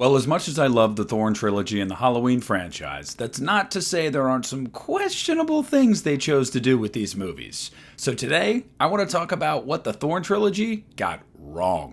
Well, as much as I love the Thorn Trilogy and the Halloween franchise, that's not to say there aren't some questionable things they chose to do with these movies. So today, I want to talk about what the Thorn Trilogy got wrong.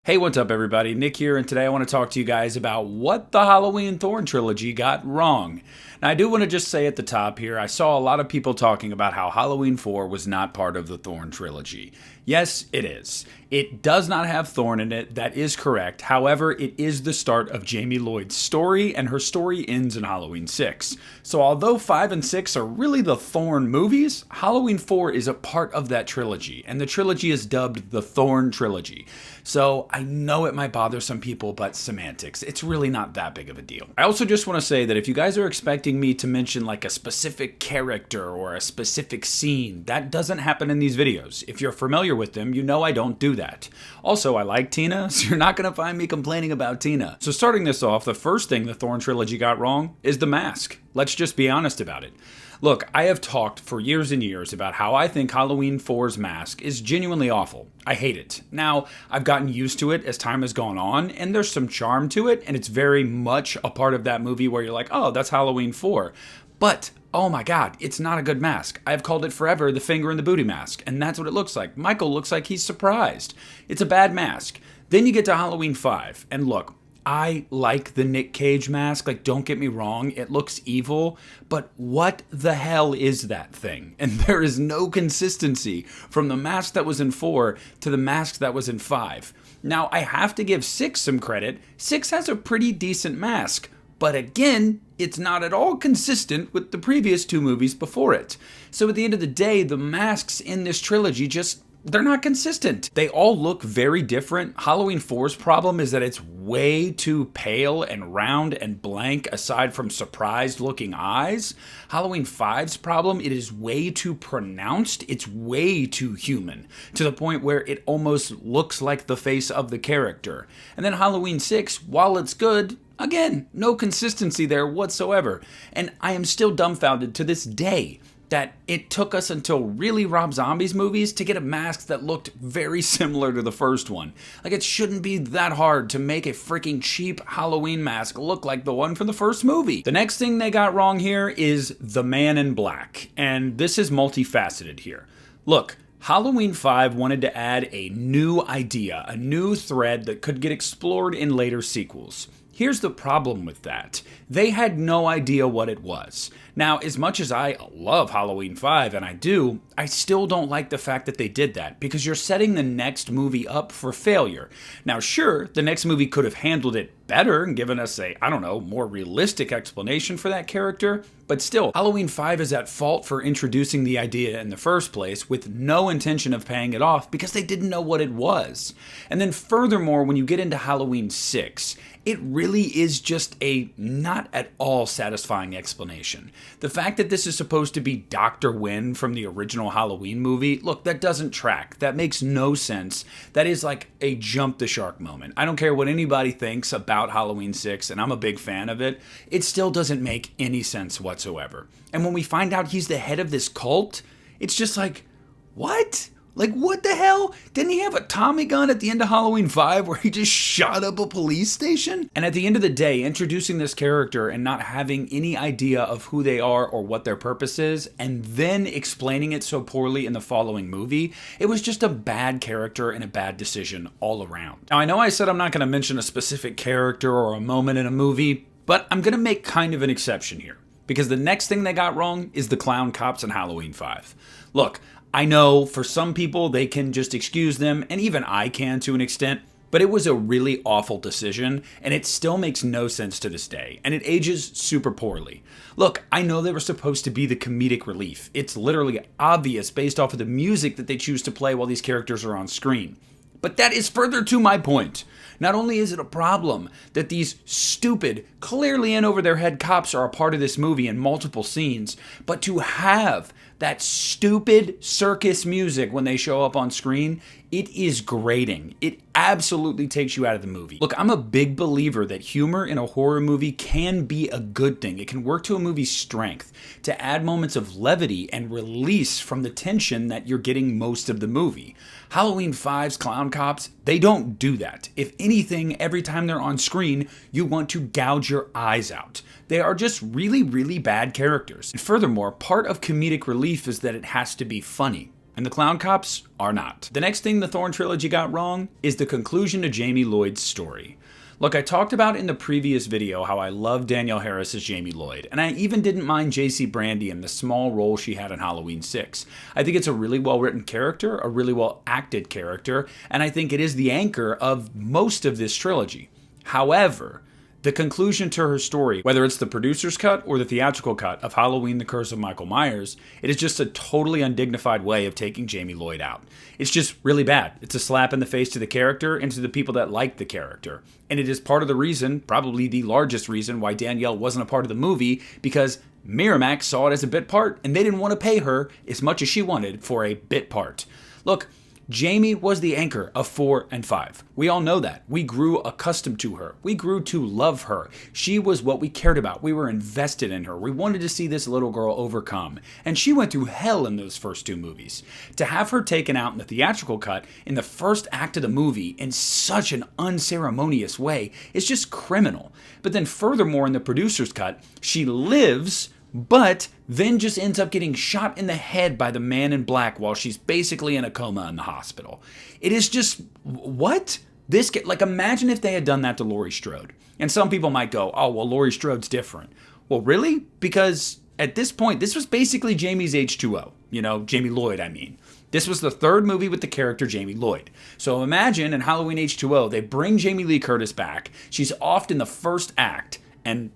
Hey, what's up everybody? Nick here, and today I want to talk to you guys about what the Halloween Thorn Trilogy got wrong. Now, I do want to just say at the top here, I saw a lot of people talking about how Halloween 4 was not part of the Thorn Trilogy. Yes, it is. It does not have Thorn in it, that is correct. However, it is the start of Jaime Lloyd's story, and her story ends in Halloween 6. So although 5 and 6 are really the Thorn movies, Halloween 4 is a part of that trilogy, and the trilogy is dubbed the Thorn Trilogy. So I know it might bother some people, but semantics, it's really not that big of a deal. I also just want to say that if you guys are expecting me to mention like a specific character or a specific scene, that doesn't happen in these videos. If you're familiar with them, you know I don't do that. Also, I like Tina, so you're not going to find me complaining about Tina. So starting this off, the first thing the Thorn Trilogy got wrong is the mask. Let's just be honest about it. Look, I have talked for years and years about how I think Halloween 4's mask is genuinely awful. I hate it. Now, I've gotten used to it as time has gone on, and there's some charm to it, and it's very much a part of that movie where you're like, oh, that's Halloween 4. But, oh my god, it's not a good mask. I've called it forever the finger in the booty mask, and that's what it looks like. Michael looks like he's surprised. It's a bad mask. Then you get to Halloween 5, and look, I like the Nick Cage mask, like don't get me wrong, it looks evil, but what the hell is that thing? And there is no consistency from the mask that was in 4 to the mask that was in 5. Now, I have to give 6 some credit. 6 has a pretty decent mask, but again, it's not at all consistent with the previous 2 movies before it. So at the end of the day, the masks in this trilogy they're not consistent. They all look very different. Halloween 4's problem is that it's way too pale and round and blank aside from surprised looking eyes. Halloween 5's problem, it is way too pronounced. It's way too human to the point where it almost looks like the face of the character. And then Halloween 6, while it's good, again, no consistency there whatsoever. And I am still dumbfounded to this day that it took us until really Rob Zombie's movies to get a mask that looked very similar to the first one. Like, it shouldn't be that hard to make a freaking cheap Halloween mask look like the one from the first movie. The next thing they got wrong here is the Man in Black, and this is multifaceted here. Look, Halloween 5 wanted to add a new idea, a new thread that could get explored in later sequels. Here's the problem with that. They had no idea what it was. Now, as much as I love Halloween 5, and I do, I still don't like the fact that they did that, because you're setting the next movie up for failure. Now, sure, the next movie could have handled it better and given us a, I don't know, more realistic explanation for that character, but still, Halloween 5 is at fault for introducing the idea in the first place with no intention of paying it off because they didn't know what it was. And then furthermore, when you get into Halloween 6, it really is just a not at all satisfying explanation. The fact that this is supposed to be Dr. Wynn from the original Halloween movie, look, that doesn't track. That makes no sense. That is like a jump the shark moment. I don't care what anybody thinks about Halloween 6, and I'm a big fan of it. It still doesn't make any sense whatsoever. And when we find out he's the head of this cult, it's just like, what? Like, what the hell? Didn't he have a Tommy gun at the end of Halloween 5 where he just shot up a police station? And at the end of the day, introducing this character and not having any idea of who they are or what their purpose is, and then explaining it so poorly in the following movie, it was just a bad character and a bad decision all around. Now, I know I said I'm not going to mention a specific character or a moment in a movie, but I'm going to make kind of an exception here, because the next thing they got wrong is the clown cops in Halloween 5. Look, I know for some people they can just excuse them, and even I can to an extent, but it was a really awful decision, and it still makes no sense to this day, and it ages super poorly. Look, I know they were supposed to be the comedic relief. It's literally obvious based off of the music that they choose to play while these characters are on screen. But that is further to my point. Not only is it a problem that these stupid, clearly in over their head cops are a part of this movie in multiple scenes, but to have that stupid circus music when they show up on screen, it is grating. It absolutely takes you out of the movie. Look, I'm a big believer that humor in a horror movie can be a good thing. It can work to a movie's strength to add moments of levity and release from the tension that you're getting most of the movie. Halloween 5's clown cops, they don't do that. If anything, every time they're on screen, you want to gouge your eyes out. They are just really, really bad characters. And furthermore, part of comedic relief is that it has to be funny. And the clown cops are not. The next thing the Thorn Trilogy got wrong is the conclusion to Jaime Lloyd's story. Look, I talked about in the previous video how I love Danielle Harris as Jaime Lloyd, and I even didn't mind J.C. Brandy in the small role she had in Halloween 6. I think it's a really well-written character, a really well-acted character, and I think it is the anchor of most of this trilogy. However, the conclusion to her story, whether it's the producer's cut or the theatrical cut of Halloween: The Curse of Michael Myers, it is just a totally undignified way of taking Jaime Lloyd out. It's just really bad. It's a slap in the face to the character and to the people that like the character. And it is part of the reason, probably the largest reason, why Danielle wasn't a part of the movie, because Miramax saw it as a bit part and they didn't want to pay her as much as she wanted for a bit part. Look, Jaime was the anchor of 4 and 5. We all know that. We grew accustomed to her. We grew to love her. She was what we cared about. We were invested in her. We wanted to see this little girl overcome. And she went through hell in those first 2 movies. To have her taken out in the theatrical cut in the first act of the movie in such an unceremonious way is just criminal. But then furthermore, in the producer's cut, she lives, but then just ends up getting shot in the head by the man in black while she's basically in a coma in the hospital. It is just, what? Imagine if they had done that to Laurie Strode. And some people might go, oh, well, Laurie Strode's different. Well, really? Because at this point, this was basically Jamie's H2O. Jaime Lloyd, I mean. This was the 3rd movie with the character Jaime Lloyd. So imagine in Halloween H2O, they bring Jamie Lee Curtis back. She's off in the first act, and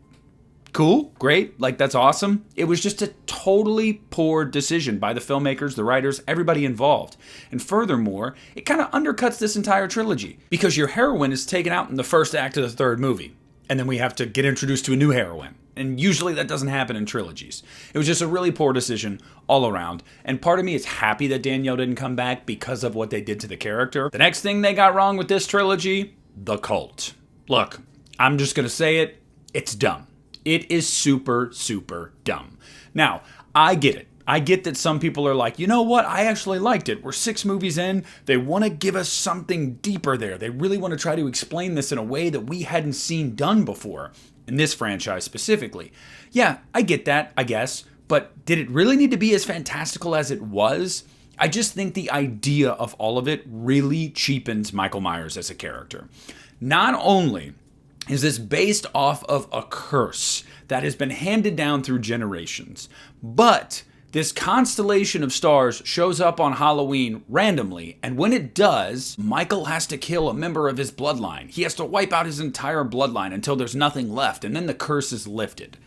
cool, great, that's awesome. It was just a totally poor decision by the filmmakers, the writers, everybody involved. And furthermore, it kind of undercuts this entire trilogy because your heroine is taken out in the first act of the 3rd movie. And then we have to get introduced to a new heroine. And usually that doesn't happen in trilogies. It was just a really poor decision all around. And part of me is happy that Danielle didn't come back because of what they did to the character. The next thing they got wrong with this trilogy, the cult. Look, I'm just going to say it, it's dumb. It is super, super dumb. Now, I get it. I get that some people are like, you know what? I actually liked it. We're 6 movies in. They want to give us something deeper there. They really want to try to explain this in a way that we hadn't seen done before, in this franchise specifically. Yeah, I get that, I guess. But did it really need to be as fantastical as it was? I just think the idea of all of it really cheapens Michael Myers as a character. Not only is this based off of a curse that has been handed down through generations, but this constellation of stars shows up on Halloween randomly, and when it does, Michael has to kill a member of his bloodline. He has to wipe out his entire bloodline until there's nothing left, and then the curse is lifted.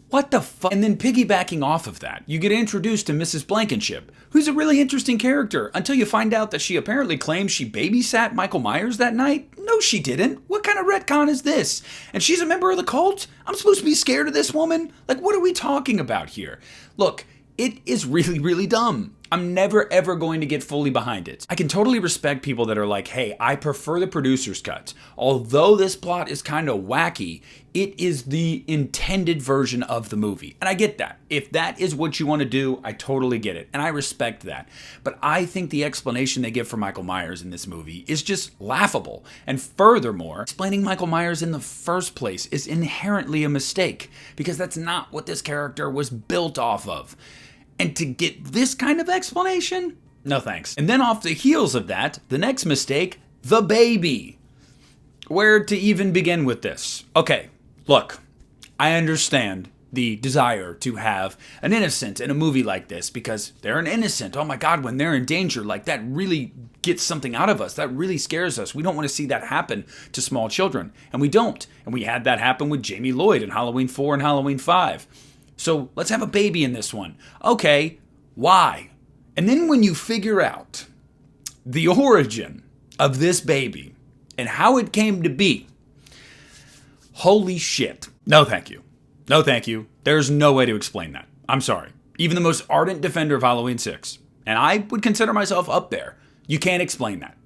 What the fuck? And then piggybacking off of that, you get introduced to Mrs. Blankenship, who's a really interesting character until you find out that she apparently claims she babysat Michael Myers that night. No, she didn't. What kind of retcon is this? And she's a member of the cult? I'm supposed to be scared of this woman? What are we talking about here? Look, it is really, really dumb. I'm never, ever going to get fully behind it. I can totally respect people that are like, hey, I prefer the producer's cut. Although this plot is kind of wacky, it is the intended version of the movie. And I get that. If that is what you want to do, I totally get it. And I respect that. But I think the explanation they give for Michael Myers in this movie is just laughable. And furthermore, explaining Michael Myers in the first place is inherently a mistake because that's not what this character was built off of. And to get this kind of explanation? No thanks. And then off the heels of that, the next mistake, the baby. Where to even begin with this? Okay, look, I understand the desire to have an innocent in a movie like this because they're an innocent. Oh my God, when they're in danger, that really gets something out of us. That really scares us. We don't want to see that happen to small children. And we don't. And we had that happen with Jaime Lloyd in Halloween 4 and Halloween 5. So let's have a baby in this one. Okay, why? And then when you figure out the origin of this baby and how it came to be, holy shit. No, thank you. No, thank you. There's no way to explain that. I'm sorry. Even the most ardent defender of Halloween 6, and I would consider myself up there, you can't explain that.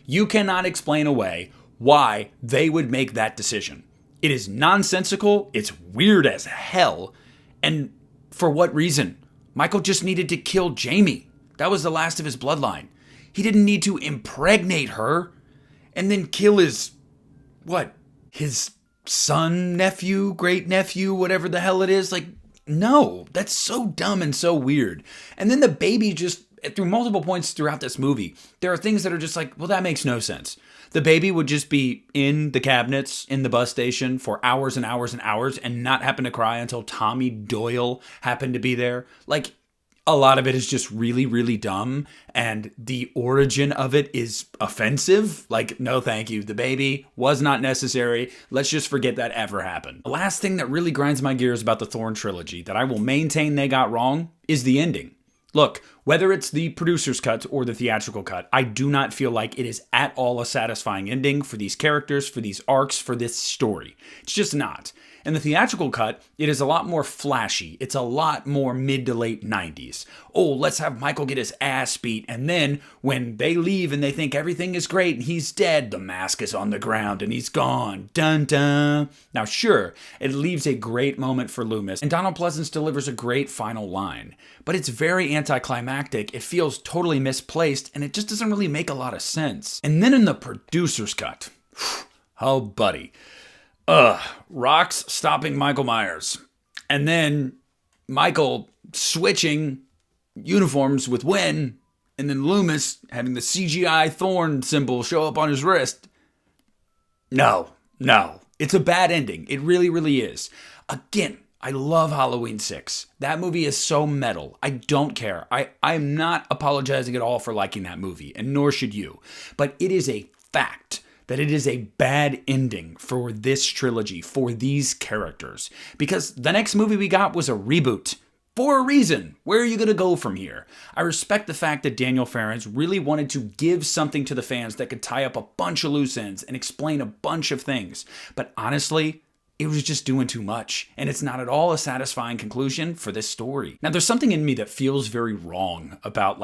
You cannot explain away why they would make that decision. It is nonsensical, it's weird as hell, and for what reason? Michael just needed to kill Jaime. That was the last of his bloodline. He didn't need to impregnate her and then kill his son, nephew, great nephew, whatever the hell it is. Like, no, that's so dumb and so weird. And then the baby just, through multiple points throughout this movie, there are things that are just like, well, that makes no sense. The baby would just be in the cabinets in the bus station for hours and hours and hours and not happen to cry until Tommy Doyle happened to be there. Like, a lot of it is just really, really dumb, and the origin of it is offensive. Like, no thank you. The baby was not necessary. Let's just forget that ever happened. The last thing that really grinds my gears about the Thorn trilogy that I will maintain they got wrong is the ending. Look, whether it's the producer's cut or the theatrical cut, I do not feel like it is at all a satisfying ending for these characters, for these arcs, for this story. It's just not. In the theatrical cut, it is a lot more flashy. It's a lot more mid to late 90s. Oh, let's have Michael get his ass beat, and then when they leave and they think everything is great and he's dead, the mask is on the ground and he's gone. Dun dun. Now sure, it leaves a great moment for Loomis, and Donald Pleasance delivers a great final line. But it's very anticlimactic, it feels totally misplaced, and it just doesn't really make a lot of sense. And then in the producer's cut, oh buddy. Rocks stopping Michael Myers. And then Michael switching uniforms with Wen. And then Loomis having the CGI Thorn symbol show up on his wrist. No. It's a bad ending. It really, really is. Again, I love Halloween 6. That movie is so metal. I don't care. I'm not apologizing at all for liking that movie, and nor should you. But it is a fact that it is a bad ending for this trilogy, for these characters. Because the next movie we got was a reboot. For a reason. Where are you going to go from here? I respect the fact that Daniel Farrens really wanted to give something to the fans that could tie up a bunch of loose ends and explain a bunch of things. But honestly, it was just doing too much, and it's not at all a satisfying conclusion for this story. Now, there's something in me that feels very wrong about,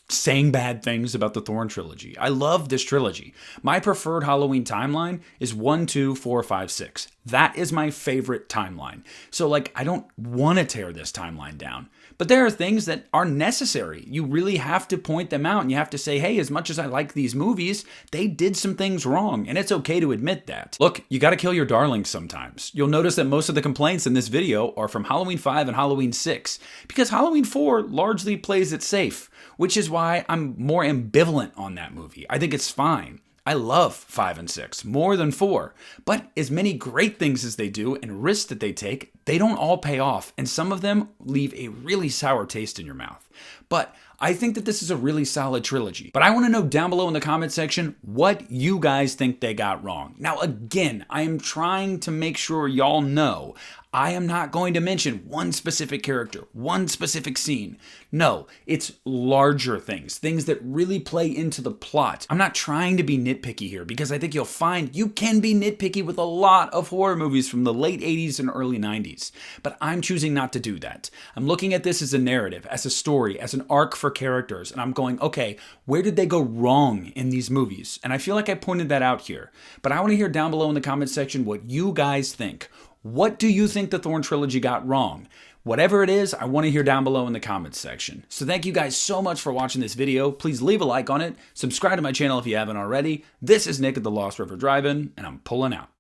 saying bad things about the Thorn trilogy. I love this trilogy. My preferred Halloween timeline is 1, 2, 4, 5, 6. That is my favorite timeline. So I don't want to tear this timeline down. But there are things that are necessary. You really have to point them out, and you have to say, hey, as much as I like these movies, they did some things wrong, and it's okay to admit that. Look, you gotta kill your darlings sometimes. You'll notice that most of the complaints in this video are from Halloween 5 and Halloween 6, because Halloween 4 largely plays it safe, which is why I'm more ambivalent on that movie. I think it's fine. I love 5 and 6 more than 4, but as many great things as they do and risks that they take, they don't all pay off, and some of them leave a really sour taste in your mouth. But I think that this is a really solid trilogy. But I want to know down below in the comment section what you guys think they got wrong. Now again, I am trying to make sure y'all know I am not going to mention one specific character, one specific scene. No, it's larger things that really play into the plot. I'm not trying to be nitpicky here because I think you'll find you can be nitpicky with a lot of horror movies from the late 80s and early 90s. But I'm choosing not to do that. I'm looking at this as a narrative, as a story, as an arc for characters, and I'm going, okay, where did they go wrong in these movies? And I feel like I pointed that out here. But I want to hear down below in the comment section what you guys think. What do you think the Thorn trilogy got wrong? Whatever it is, I want to hear down below in the comments section. So thank you guys so much for watching this video. Please leave a like on it. Subscribe to my channel if you haven't already. This is Nick at the Lost River Drive-In, and I'm pulling out.